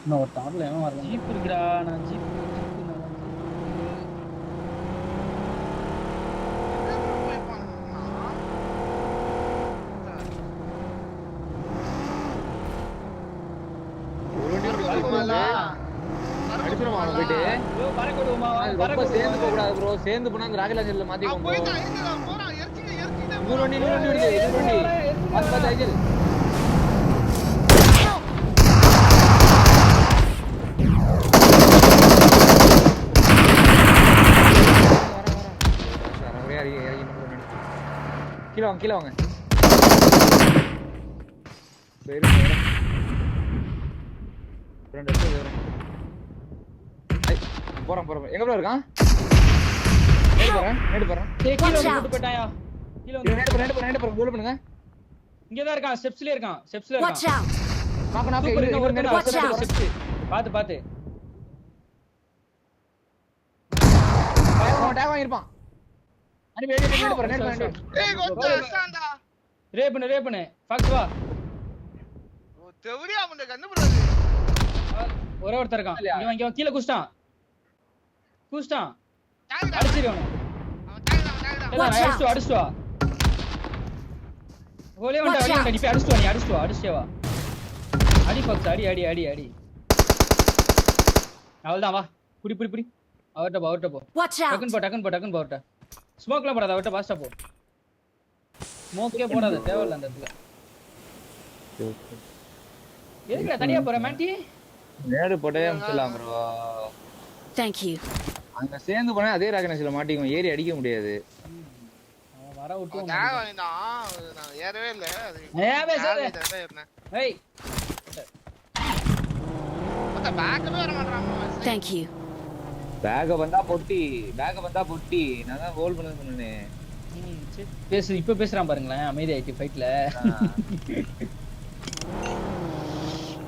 இன்னும் ஒரு டார்ல ஏன் வரல? ஜீப் இருக்குடா. நான் ஜீப் சேர்ந்து போனா அந்த ராகல் அஞ்சல்ல மாத்திக்கோங்க கீழே வாங்க போறேன் எங்க ப்ரோ இருக்கான்? நேடு போறேன் இங்கதான் இருக்கான். ஸ்டெப்ஸ்ல இருக்கான். பாத்து டேக் வாங்கிருப்பான். ரே பண்ணு ஃபாக்ஸ் வா. ஒரே ஒருத்தர் இருக்கான். இங்க கீழ குஸ்டான் அடிச்சிரு அவனை. அடிச்சு வா. கோலே வந்தா நீ போய் அடிச்சு வா. அடி ஃபாக்ஸ் அடி அவள்தான் வா. புடி அவர்ட்ட போ. டக்குன் போ அவர்ட்ட. ஸ்மோக்லாம் போடாத, அவர்ட்ட பாஸ்டா போ. ஸ்மோக்கே போடாத, தேவையில்ல அந்த இடத்துல. எதுக்குடா தனியா போற மாண்டி? நேடு போட்டே அம்சலாம் ப்ரோ. Thank you. அங்க சேர்ந்து போனா அதே ராகனேஸ்ல மாட்டிக்குவோம், ஏறி அடிக்க முடியாது. அவன் வர விட்டு நான் ஏறவே இல்ல. ஏய் மொத்த பேக்கவே வர மாட்டறாங்க. Thank you. பேக வந்தா பொட்டி நான் தான் ஹோல் பண்ணது சொன்னேனே. இப்ப பேசுறான் பாருங்களேன், அமைதி ஆயிட்டு ஃபைட்ல.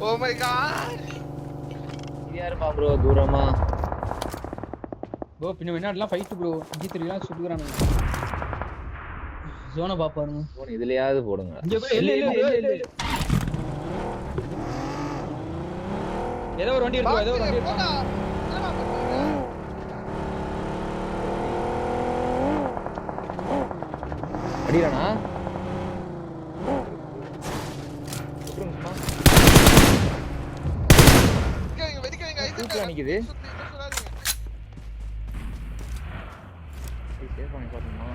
Oh my god. யாருப்பா ப்ரோ தூரமா? ப்ரோ பின்ன என்னடலாம் ஃபைட் ப்ரோ. G3 எல்லாம் சுடுறானே. ஜோன பாப்பாருங்க. போன் இதுலயாவது போடுங்க. இல்ல. ஏதோ ஒரு வண்டி இருக்கு. அடிறானா? வெடிக்கங்க நிக்குது. சேவ் பண்ணி பாருமா.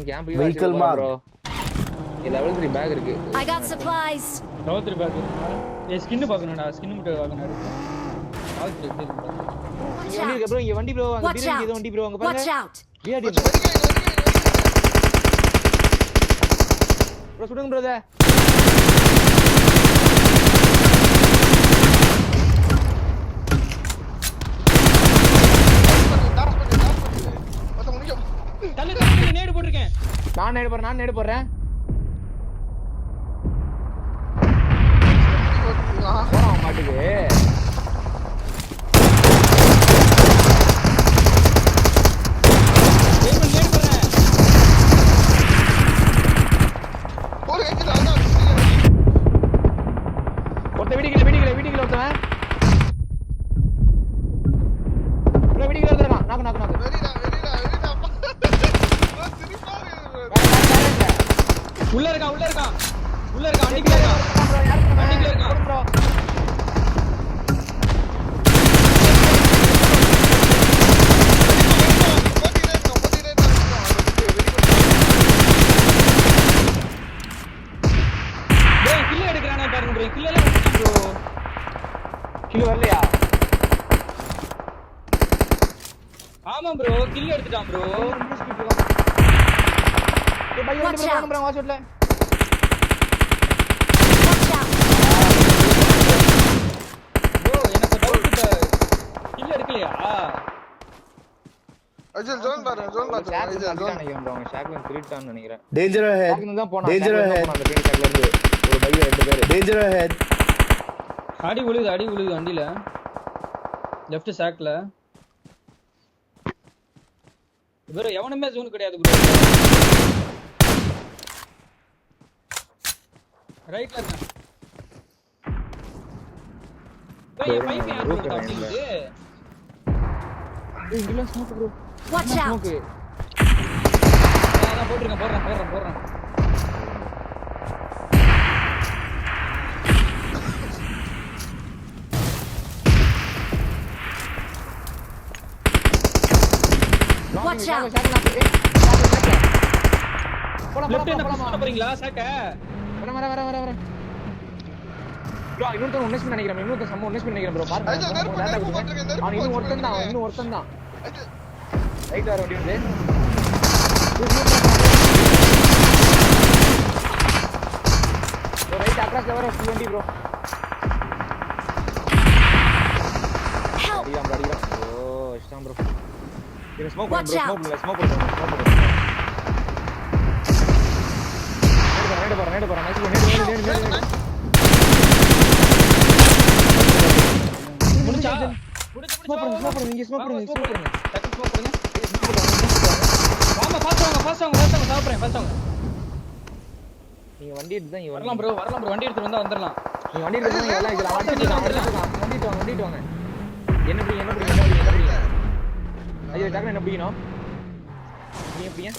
Camp vehicle bro. இந்த லெவல் 3 பேக் இருக்கு. I got supplies. Level 3 bag இருக்கு. ஸ்கின் பார்க்கணும்டா, ஸ்கின் மட்டும் வாங்கணும் இருக்கு. லெவல் 3 இருக்கு. இங்க வண்டி ப்ரோ அங்க பிரிங்க இது வண்டி ப்ரோ அங்க பாருங்க. Watch out. டிஆர்டி ப்ரோ சுடுங்க ப்ரோ. தள்ளு நேடு போட்டுருக்கேன். நான் நேடு போறேன். போறான் மாட்டுக்கு. வீட்டுக்குள்ள ஒருத்தவன் வீட்டுக்குள்ள ஒருத்தவன் நாக்கு உள்ள இருக்கான் வண்டிக்குள்ள இருக்கான் ப்ரோ. டேய் கில் எடுக்கறானே பாருங்க ப்ரோ. கில் எல்லாம் எடுத்துட்டான் ப்ரோ. கில் வரலையா? ஆமா ப்ரோ, கில் எடுத்துட்டான் ப்ரோ. ஏய் பையன் வந்து ப்ரோ வாட்ச் அவுட்ல. ப்ரோ எனக்கு டவுட் கில் எடுக்கலையா? அஜல் ஜோன் பாரு. ஷாக்லன் திருட்டான்னு நினைக்கிறேன். Danger ahead. Danger ahead. அந்த பேனி ஷாக்ல இருந்து ஒரு பையன் 2 பேர். Danger ahead. அடி விழுது வண்டில. லெஃப்ட் ஷாக்ல. ப்ரோ எவனுமே ஜோன் கிடையாது ப்ரோ. ரைட்ல இருக்கான். ப்ரோ என் பைப் யார் ப்ரோ தம்பிது? இங்கல smoke bro. Watch out! Smoke. நான் போடுறேன். Watch out! லெஃப்ட் என்ன புஷ் பண்ண போறீங்களா சாக்க? வர. ப்ரோ இன்னொருத்தன் உன்னிஸ் நினைக்கிறேன். இன்னொருத்தன் சம்ம உன்னிஸ் நினைக்கிறேன் ப்ரோ. பாருங்க. ஐயோ, நெருப்பு போட்டுருக்கேன். அவன் இன்னும் ஒருத்தன் தான். ரைட் வர வண்டி வந்து. ப்ரோ ரைட் அக்ராஸ் வர வண்டி ப்ரோ. Help! அடிக்கலாம். ஓ இஷ்டம் ப்ரோ. இது smoke Watch bro. out. Smoke bro. நேடு போறேன். நைஸ் நேடு. முடிச்சா? ஸ்மோக் பண்ணுங்க. இங்க ஸ்மோக் பண்ணுங்க. டக்கு ஸ்மோக் பண்ணுங்க. வாங்க ஃபாஸ்ட் வாங்க சாப்பிடுறேன். நீங்க வண்டி எடுத்து தான் இங்க வரலாம் ப்ரோ வண்டி எடுத்து வந்தா வந்துடலாம். நீங்க வண்டி எடுத்து தான் எல்லாம் இதெல்லாம் வண்டிட்டு வாங்க. என்ன பிடிங்க. ஐயோ டக்குனு என்ன பிடிக்கணும்? நீங்க பிடிங்க.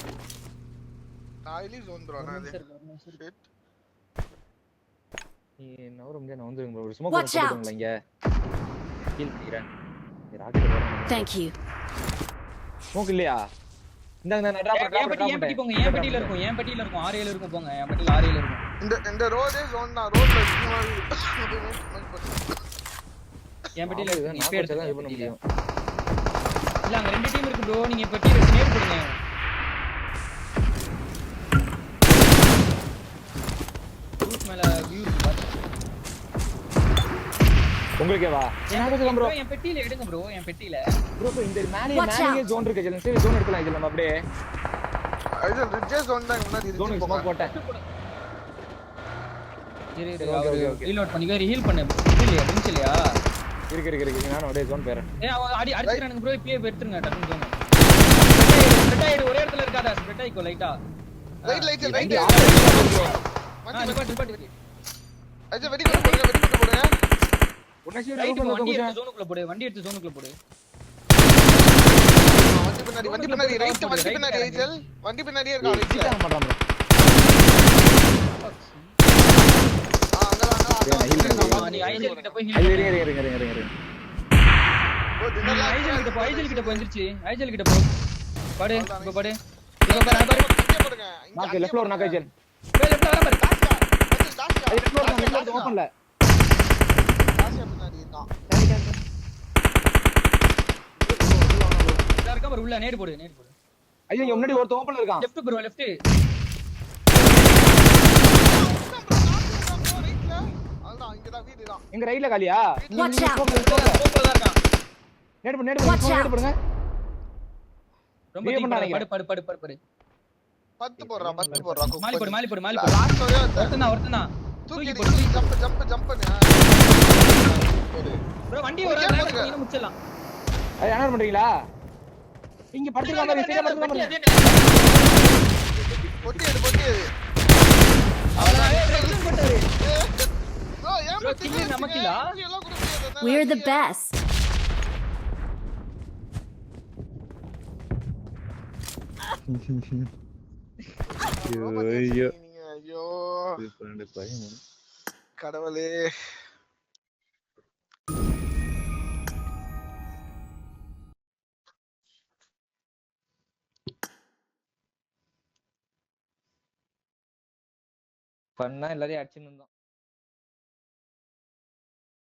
தாயிலி ஜோன் ப்ரோ நான் அது. நீ நவர முடிஞ்சா நான் வந்துருங்க ப்ரோ. Smoke Watch out. போடுங்களா இங்க. ஹீல் பண்ணிக்கிறேன். ராக்கெட் வரணும். Thank you. ஸ்மோக் இல்லையா? இந்தாங்க நான் டிராப் என் பெட்டி போங்க. என் பெட்டியில இருக்கும். ஆரியல இருக்கும் போங்க. என் பெட்டியில ஆரியல இருக்கும். இந்த ரோடே ஜோன் தான். ரோட்ல என் பெட்டியில இருக்கு. நான் இப்ப எடுத்து தான் இது பண்ண முடியும். இல்ல அங்க ரெண்டு டீம் இருக்கு ப்ரோ. நீங்க பெட்டி எடுத்து நேர் போடுங்க. ரூட் மேல வியூ இருக்கு பாத்து. உங்களுக்கே வா. ப்ரோ என் பெட்டியில எடுங்க ப்ரோ. ப்ரோ இந்த மேலே ஜோன் இருக்கு. ஜெலன் சரி ஜோன் எடுக்கலாம். இதுல நம்ம அப்படியே ஐயோ ரிட்ஜே ஜோன் தான் முன்னாடி ஜோன் இருக்கு. ஸ்மோக் போட்டேன். ரீலோட் பண்ணி ஹீல் பண்ணு. இல்லையா இருக்கு. நான் அப்படியே ஜோன் பேறேன். அவன் அடிச்சுறானுங்க ப்ரோ. இப்பயே எடுத்துருங்க டக்குனு ஜோன். ஸ்ப்ரெட் ஆயிடு. ஒரே இடத்துல இருக்காதா? ஸ்ப்ரெட் ஆயிக்கோ லைட்டா. ரைட் நிப்பாட்டு. ஐயோ வெடி போடுங்க. வண்டி எடுத்து ஜோனுக்குள்ள போடு. வண்டி பின்னாடி ஐஜல். வண்டி பின்னாடியே இருக்கா ஐஜல். ஹீல் பண்றான் ப்ரோ. நீ ஐஜல் கிட்ட போய் இருங்க. ஐஜல் கிட்ட போய் எந்திரிச்சு. ஐஜல் கிட்ட போ. படு. இப்ப படு. போடுங்க. நாக்கு லெஃப்ட் ஃப்ளோர் நாக்கு ஜெல். லெஃப்ட் வர பாரு. லெஃப்ட் ஃப்ளோர் ஓபன்ல. காசியா பின்னாடி இருக்கான். இருக்க பாரு. உள்ள நேடு போடு. ஐயோ இங்க முன்னாடி ஒருத்த ஓபன்ல இருக்கான். Left bro left. எங்க ரைட்ல காலியா? Watch out. போறதா இருக்கான். நேடு போடுங்க. ரொம்ப படு. 10 போடுறா. மாலி போடு. லாஸ்ட் ஒரே ஒருத்தன் தான். தூக்கி ஜம்ப் பண்ணு. ப்ரோ வண்டி வர நீங்க முச்சலாம். அது என்ன பண்றீங்களா? இங்க படுத்துங்க மாதிரி சரியா படுத்துங்க. பொட்டி எடு. Bro, kill namakila. We're the best. ஐயோ கடவுளே. பண்ணா எல்லாரையும் அடிச்சுன்னு இருந்தோம்.